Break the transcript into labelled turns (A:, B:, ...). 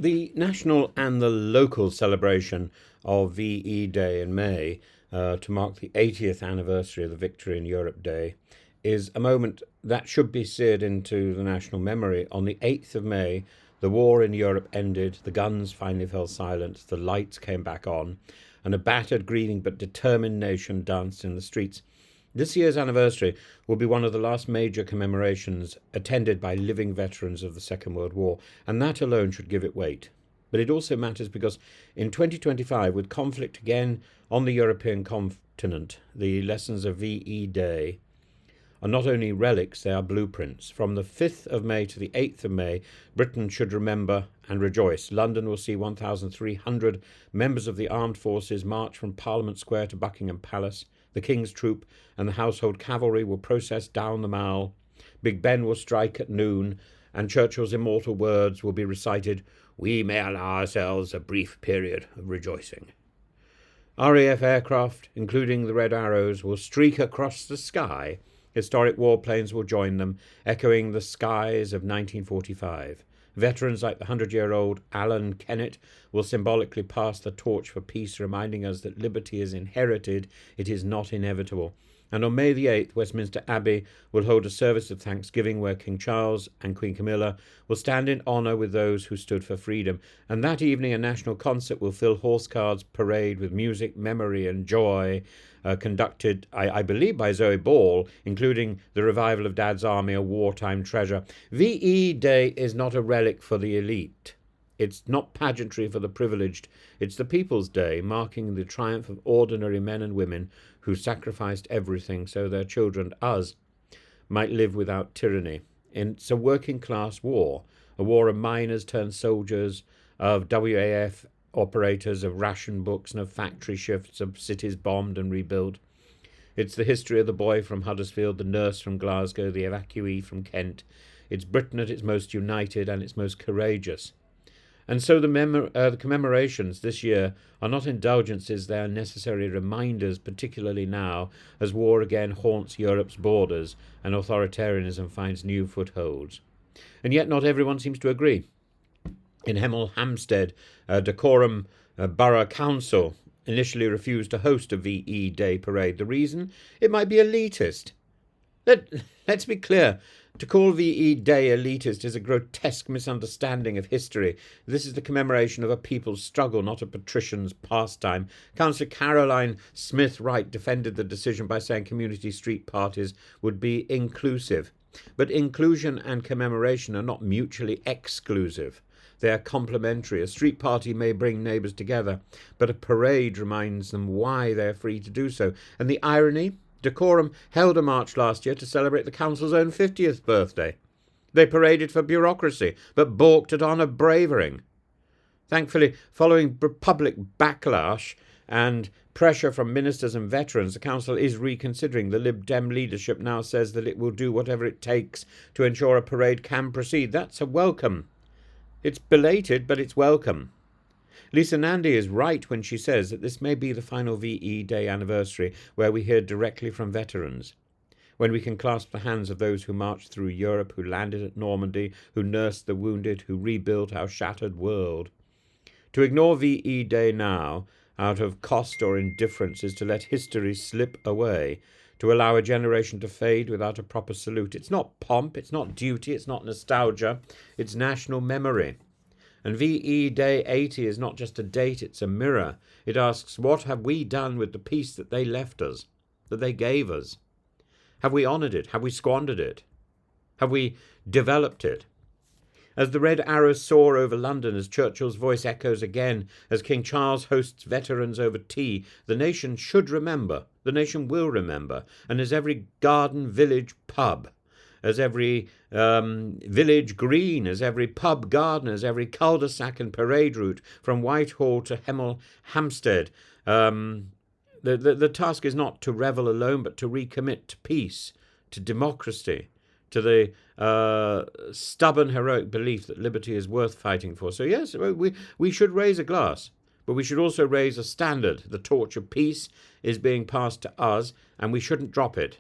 A: The national and the local celebration of VE Day in May to mark the 80th anniversary of the Victory in Europe Day is a moment that should be seared into the national memory. On the 8th of May, the war in Europe ended, the guns finally fell silent, the lights came back on, and a battered, grieving but determined nation danced in the streets. This year's anniversary will be one of the last major commemorations attended by living veterans of the Second World War, and that alone should give it weight. But it also matters because in 2025, with conflict again on the European continent, the lessons of VE Day are not only relics, they are blueprints. From the 5th of May to the 8th of May, Britain should remember and rejoice. London will see 1,300 members of the armed forces march from Parliament Square to Buckingham Palace. The King's Troop and the Household Cavalry will process down the Mall. Big Ben will strike at noon, and Churchill's immortal words will be recited, "We may allow ourselves a brief period of rejoicing." RAF aircraft, including the Red Arrows, will streak across the sky. Historic warplanes will join them, echoing the skies of 1945. Veterans like the 100-year-old Alan Kennett will symbolically pass the torch for peace, reminding us that liberty is inherited, it is not inevitable. And on May the 8th, Westminster Abbey will hold a service of thanksgiving where King Charles and Queen Camilla will stand in honour with those who stood for freedom. And that evening, a national concert will fill Horse Parade with music, memory and joy, conducted, I believe, by Zoe Ball, including the revival of Dad's Army, a wartime treasure. VE Day is not a relic for the elite. It's not pageantry for the privileged. It's the People's Day, marking the triumph of ordinary men and women who sacrificed everything so their children, us, might live without tyranny. It's a working-class war, a war of miners turned soldiers, of WAF operators, of ration books and of factory shifts, of cities bombed and rebuilt. It's the history of the boy from Huddersfield, the nurse from Glasgow, the evacuee from Kent. It's Britain at its most united and its most courageous. And so the commemorations this year are not indulgences, they are necessary reminders, particularly now as war again haunts Europe's borders and authoritarianism finds new footholds. And yet not everyone seems to agree. In Hemel Hempstead, Dacorum Borough Council initially refused to host a VE Day parade. The reason? It might be elitist. Let's be clear. To call VE Day elitist is a grotesque misunderstanding of history. This is the commemoration of a people's struggle, not a patrician's pastime. Councillor Caroline Smith-Wright defended the decision by saying community street parties would be inclusive. But inclusion and commemoration are not mutually exclusive. They are complementary. A street party may bring neighbours together, but a parade reminds them why they are free to do so. And the irony? Dacorum held a march last year to celebrate the council's own 50th birthday. They paraded for bureaucracy, but balked at honour bravering. Thankfully, following public backlash and pressure from ministers and veterans, the council is reconsidering. The Lib Dem leadership now says that it will do whatever it takes to ensure a parade can proceed. That's a welcome. It's belated, but it's welcome. Lisa Nandy is right when she says that this may be the final VE Day anniversary where we hear directly from veterans, when we can clasp the hands of those who marched through Europe, who landed at Normandy, who nursed the wounded, who rebuilt our shattered world. To ignore VE Day now, out of cost or indifference, is to let history slip away, to allow a generation to fade without a proper salute. It's not pomp, it's not duty, it's not nostalgia, it's national memory. And VE Day 80 is not just a date, it's a mirror. It asks, what have we done with the peace that they left us, that they gave us? Have we honoured it? Have we squandered it? Have we developed it? As the red arrows soar over London, as Churchill's voice echoes again, as King Charles hosts veterans over tea, the nation should remember, the nation will remember, and as every garden, village, pub, as every village green, as every pub garden, as every cul-de-sac and parade route from Whitehall to Hemel Hempstead. The task is not to revel alone, but to recommit to peace, to democracy, to the stubborn, heroic belief that liberty is worth fighting for. So yes, we should raise a glass, but we should also raise a standard. The torch of peace is being passed to us, and we shouldn't drop it.